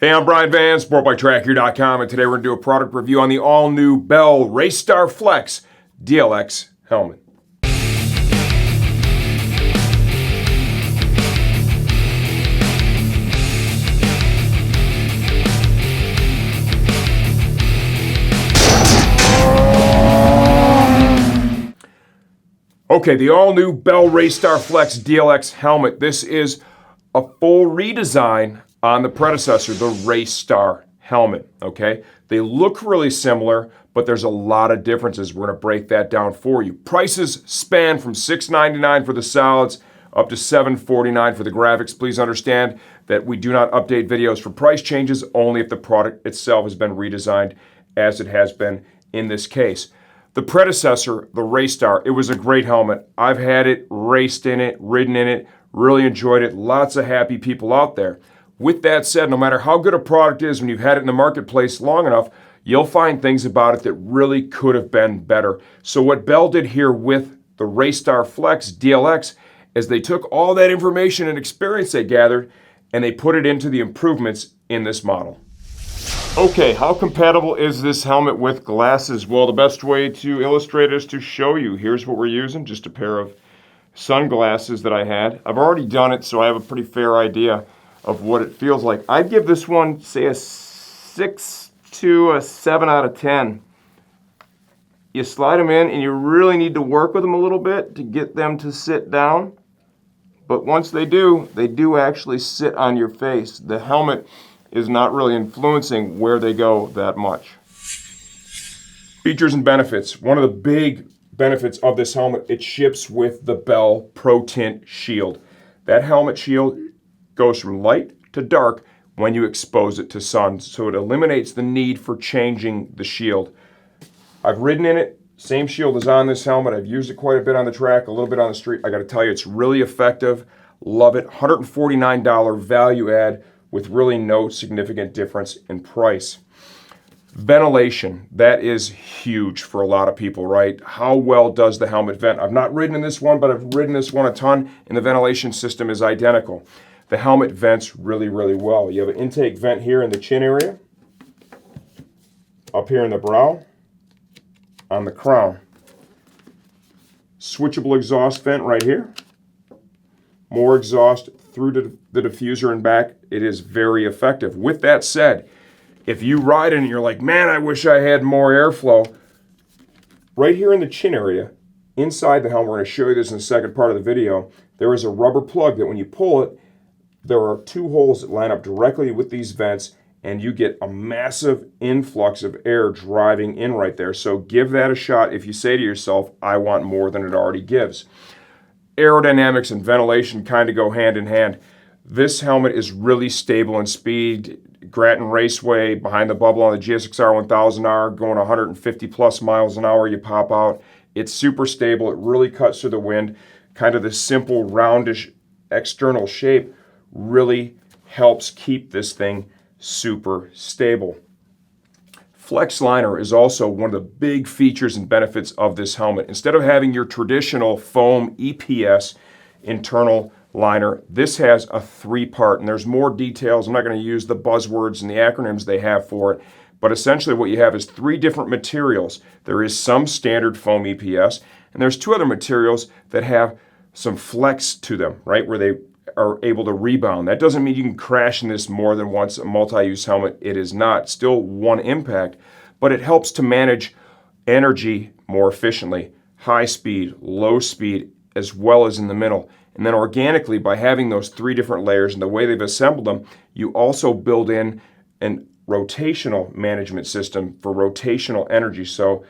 Hey, I'm Brian Van, SportbikeTrackHere.com, and today we're going to do a product review on the all-new Bell Racestar Flex DLX helmet. Okay, the all-new Bell Racestar Flex DLX helmet. This is a full redesign on the predecessor, the Racestar helmet, okay? They look really similar, but there's a lot of differences. We're gonna break that down for you. Prices span from $699 for the solids up to $749 for the graphics. Please understand that we do not update videos for price changes, only if the product itself has been redesigned, as it has been in this case. The predecessor, the Racestar, it was a great helmet. I've had it, raced in it, ridden in it, really enjoyed it. Lots of happy people out there. With that said, no matter how good a product is, when you've had it in the marketplace long enough, you'll find things about it that really could have been better. So what Bell did here with the Racestar Flex DLX is they took all that information and experience they gathered and they put it into the improvements in this model. Okay, how compatible is this helmet with glasses? Well, the best way to illustrate it is to show you. Here's what we're using, just a pair of sunglasses that I had. I've already done it, so I have a pretty fair idea of what it feels like. I'd give this one, say, a 6 to a 7 out of 10. You slide them in, and you really need to work with them a little bit to get them to sit down. But once they do actually sit on your face. The helmet is not really influencing where they go that much. Features and benefits. One of the big benefits of this helmet, it ships with the Bell Pro Tint Shield. That helmet shield goes from light to dark when you expose it to sun, so it eliminates the need for changing the shield. I've ridden in it, same shield is on this helmet. I've used it quite a bit on the track, a little bit on the street. I gotta tell you, it's really effective. Love it. $149 value add with really no significant difference in price. Ventilation, that is huge for a lot of people, right? How well does the helmet vent? I've not ridden in this one, but I've ridden this one a ton, and the ventilation system is identical. The helmet vents really, really well. You have an intake vent here in the chin area, up here in the brow, on the crown. Switchable exhaust vent right here. More exhaust through to the diffuser and back. It is very effective. With that said, if you ride in and you're like, man, I wish I had more airflow, right here in the chin area, inside the helmet, we're going to show you this in the second part of the video, there is a rubber plug that when you pull it, there are two holes that line up directly with these vents, and you get a massive influx of air driving in right there. So give that a shot if you say to yourself, I want more than it already gives. Aerodynamics and ventilation kind of go hand in hand. This helmet is really stable in speed. Grattan Raceway, behind the bubble on the GSXR 1000R, going 150 plus miles an hour, you pop out. It's super stable. It really cuts through the wind. Kind of the simple, roundish external shape really helps keep this thing super stable. Flex liner is also one of the big features and benefits of this helmet. Instead of having your traditional foam EPS internal liner, this has a three-part, and there's more details. I'm not going to use the buzzwords and the acronyms they have for it, but essentially what you have is three different materials. There is some standard foam EPS, and there's two other materials that have some flex to them, right, where they are able to rebound. That doesn't mean you can crash in this more than once. A multi-use helmet, it is not. Still one impact, but it helps to manage energy more efficiently. High speed, low speed, as well as in the middle. And then organically, by having those three different layers and the way they've assembled them, you also build in an rotational management system for rotational energy. So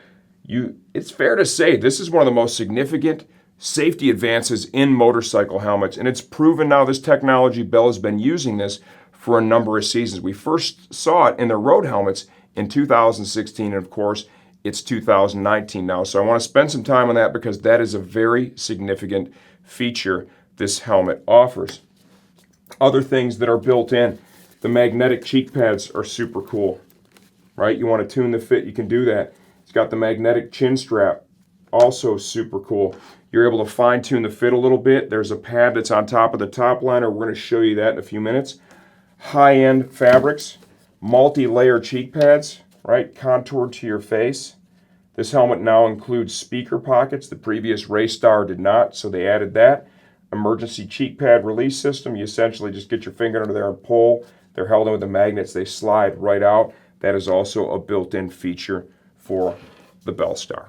it's fair to say this is one of the most significant safety advances in motorcycle helmets, and it's proven now. This technology, Bell has been using this for a number of seasons. We first saw it in their road helmets in 2016, and of course it's 2019 now. So I want to spend some time on that because that is a very significant feature this helmet offers. Other things that are built in, the magnetic cheek pads are super cool, right? You want to tune the fit, you can do that. It's got the magnetic chin strap, also super cool. You're able to fine tune the fit a little bit. There's a pad that's on top of the top liner. We're going to show you that in a few minutes. high-end fabrics, multi-layer cheek pads, right, contoured to your face. This helmet now includes speaker pockets. The previous Race Star did not, so they added that. Emergency cheek pad release system. You essentially just get your finger under there and pull. They're held in with the magnets. They slide right out. That is also a built-in feature for the Bellstar.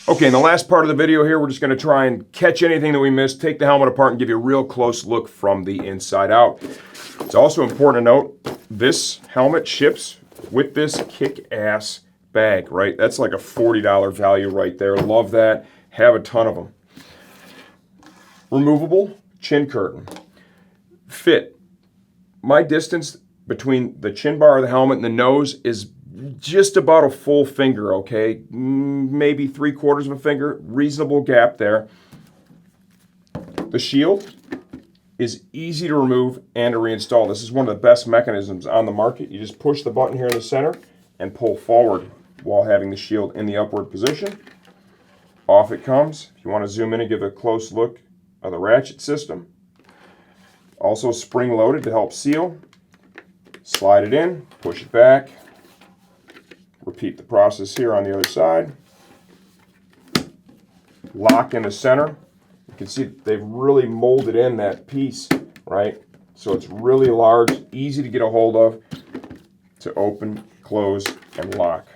Okay, in the last part of the video here, we're just going to try and catch anything that we missed, take the helmet apart, and give you a real close look from the inside out. It's also important to note, this helmet ships with this kick-ass bag, right? That's like a $40 value right there. Love that. Have a ton of them. Removable chin curtain. Fit. My distance between the chin bar of the helmet and the nose is just about a full finger, okay? Maybe 3/4 of a finger. Reasonable gap there. The shield is easy to remove and to reinstall. This is one of the best mechanisms on the market. You just push the button here in the center and pull forward while having the shield in the upward position. Off it comes. If you want to zoom in and give a close look of the ratchet system. Also spring-loaded to help seal. Slide it in, push it back. Repeat the process here on the other side. Lock in the center. You can see they've really molded in that piece, right? So it's really large, easy to get a hold of, to open, close, and lock.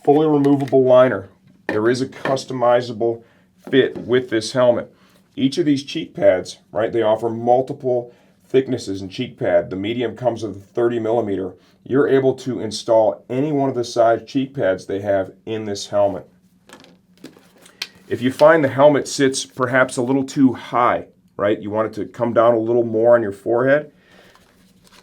Fully removable liner. There is a customizable fit with this helmet. Each of these cheek pads, right, they offer multiple thicknesses in cheek pad. The medium comes with a 30 millimeter. You're able to install any one of the size cheek pads they have in this helmet. If you find the helmet sits perhaps a little too high, right, you want it to come down a little more on your forehead,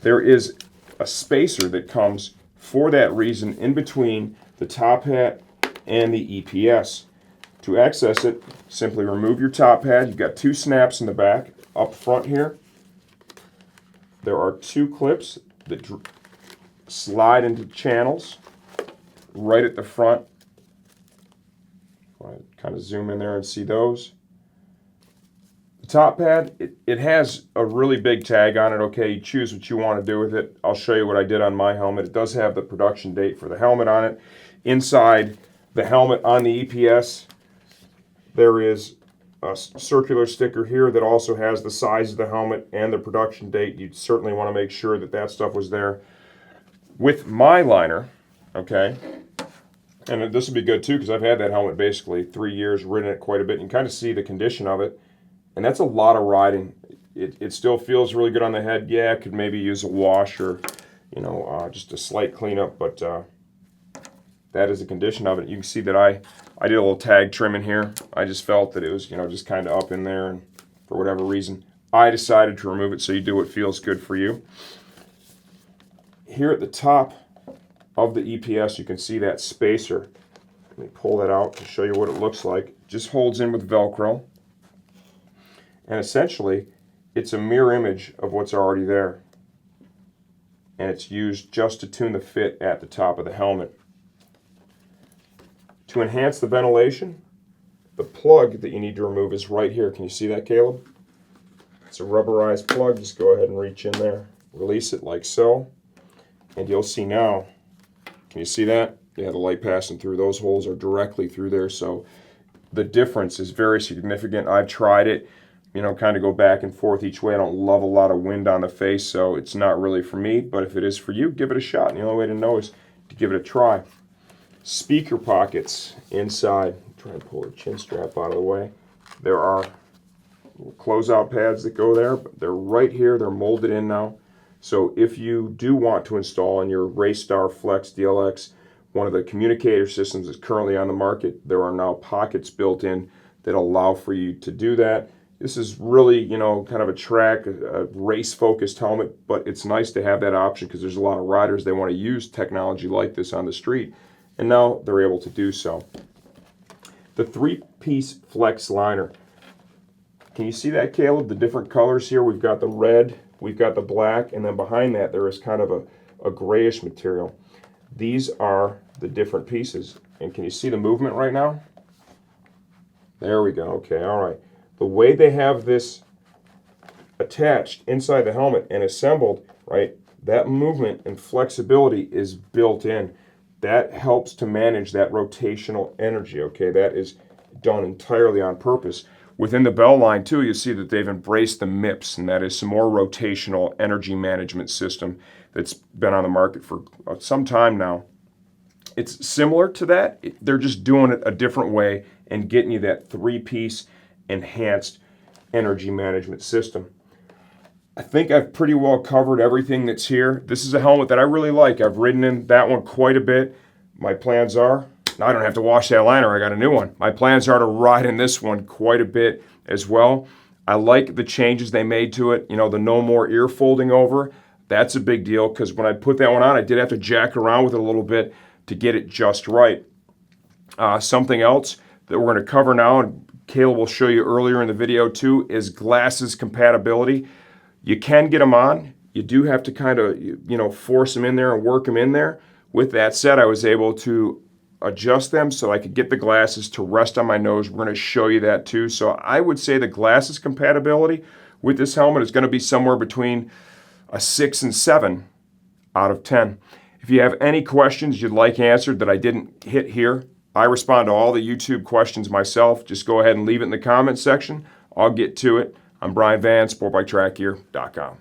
there is a spacer that comes for that reason in between the top hat and the EPS. To access it, simply remove your top hat. You've got 2 snaps in the back. Up front here, there are 2 clips that slide into channels right at the front. I kind of zoom in there and see those. The top pad, it has a really big tag on it. Okay, you choose what you want to do with it. I'll show you what I did on my helmet. It does have the production date for the helmet on it. Inside the helmet on the EPS, there is a circular sticker here that also has the size of the helmet and the production date. You'd certainly want to make sure that that stuff was there. With my liner, okay, and this would be good too because I've had that helmet basically 3 years, ridden it quite a bit. You can kind of see the condition of it, and that's a lot of riding. It still feels really good on the head. Yeah, it could maybe use a wash or, you know, just a slight cleanup, but that is the condition of it. You can see that I did a little tag trim in here. I just felt that it was, you know, just kind of up in there, and for whatever reason, I decided to remove it, so you do what feels good for you. Here at the top of the EPS, you can see that spacer. Let me pull that out to show you what it looks like. It just holds in with Velcro. And essentially, it's a mirror image of what's already there. And it's used just to tune the fit at the top of the helmet. To enhance the ventilation, the plug that you need to remove is right here. Can you see that, Caleb? It's a rubberized plug. Just go ahead and reach in there. Release it like so. And you'll see now, can you see that? Yeah, the light passing through. Those holes are directly through there. So the difference is very significant. I've tried it, you know, kind of go back and forth each way. I don't love a lot of wind on the face, so it's not really for me. But if it is for you, give it a shot. And the only way to know is to give it a try. Speaker pockets inside. Try and pull the chin strap out of the way. There are little closeout pads that go there, but they're right here. They're molded in now. So if you do want to install in your Race Star Flex DLX, one of the communicator systems that's currently on the market, there are now pockets built in that allow for you to do that. This is really, you know, kind of a track, a race-focused helmet, but it's nice to have that option because there's a lot of riders, they want to use technology like this on the street, and now they're able to do so. The 3-piece flex liner. Can you see that, Caleb? The different colors here. We've got the red, we've got the black, and then behind that there is kind of a grayish material. These are the different pieces. And can you see the movement right now? There we go. Okay, all right. The way they have this attached inside the helmet and assembled, right, that movement and flexibility is built in. That helps to manage that rotational energy, okay? That is done entirely on purpose. Within the bell line, too, you see that they've embraced the Mips, and that is some more rotational energy management system that's been on the market for some time now. It's similar to that. They're just doing it a different way and getting you that three-piece enhanced energy management system. I think I've pretty well covered everything that's here. This is a helmet that I really like. I've ridden in that one quite a bit. My plans are, now I don't have to wash that liner, I got a new one. My plans are to ride in this one quite a bit as well. I like the changes they made to it. You know, the no more ear folding over. That's a big deal because when I put that one on, I did have to jack around with it a little bit to get it just right. Something else that we're going to cover now, and Kayla will show you earlier in the video too, is glasses compatibility. You can get them on. You do have to kind of, force them in there and work them in there. With that said, I was able to adjust them so I could get the glasses to rest on my nose. We're going to show you that too. So I would say the glasses compatibility with this helmet is going to be somewhere between a 6 and 7 out of 10. If you have any questions you'd like answered that I didn't hit here, I respond to all the YouTube questions myself. Just go ahead and leave it in the comment section. I'll get to it. I'm Brian Van, SportbikeTrackGear.com.